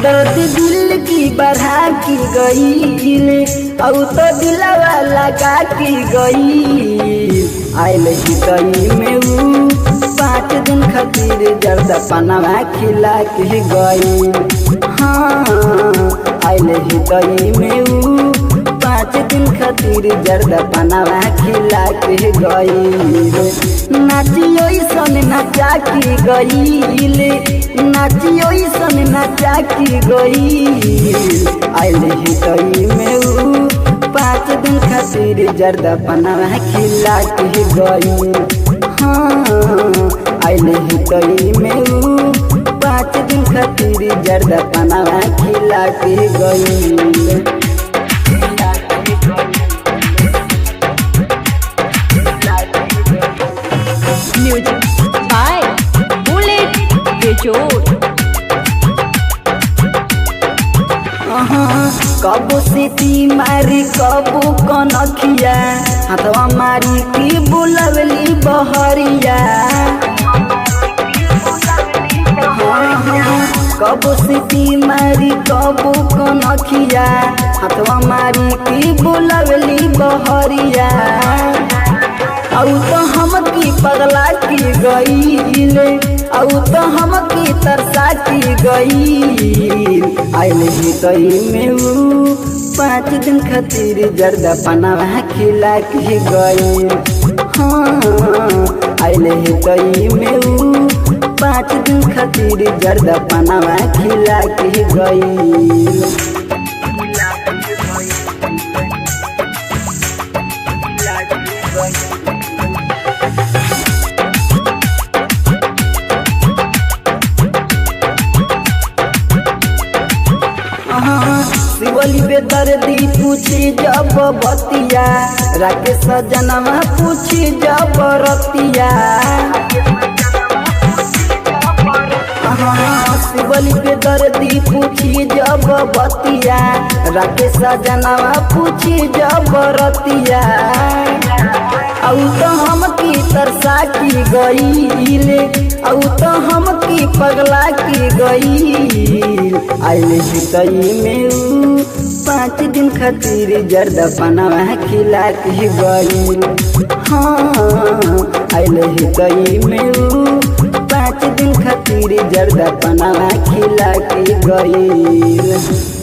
दर्द दिल की बढ़ा की गई और तो दिलवा लगा की गई आयल हितई में ऊ 5 दिन खातिर जर्द पनवा खिला के गई। हाँ आयल हितई में ऊ 5 दिन खातिर जर्द पनवा खिला के गई। नाचियो सन नचा की गई नाचियो सन नचा की गई आयल हितई में ऊ 5 दिन खातिर जर्द पनवा खिला के गई। हाँ आयल हितई में ऊ 5 दिन खातिर जर्द पनवा खिला के गई। Music by Bullet Bejoor। कबो सीटी मारी कबो कनखिया हाथवा मारी की बुलवली बहरिया। कबो सीटी मारी कबो कनखिया हाथवा मारी की बुलवली बहरिया। औ तो हम की पगला की गई औ तो हम की तरसा की गई आयल हितई में ऊ 5 दिन खातिर जर्द पनवा खिला के गई। हाँ आयल हितई में ऊ 5 दिन खातिर जर्द पनवा खिला के गई। शिवली बेदर्दी पूछी जब बतिया राकेश जनवा पूछी जब रतिया। शिवली बेदर्दी पूछी जब बतिया राकेश जनवा पूछी जब रतिया। औ तो हम की तरसा की गई औ तो हम की पगला की गई आयल हितई में ऊ 5 दिन खातिर जर्द पनवा खिला के गई। हाँ आयल हितई में ऊ 5 दिन खातिर जर्द पनवा खिला के गई।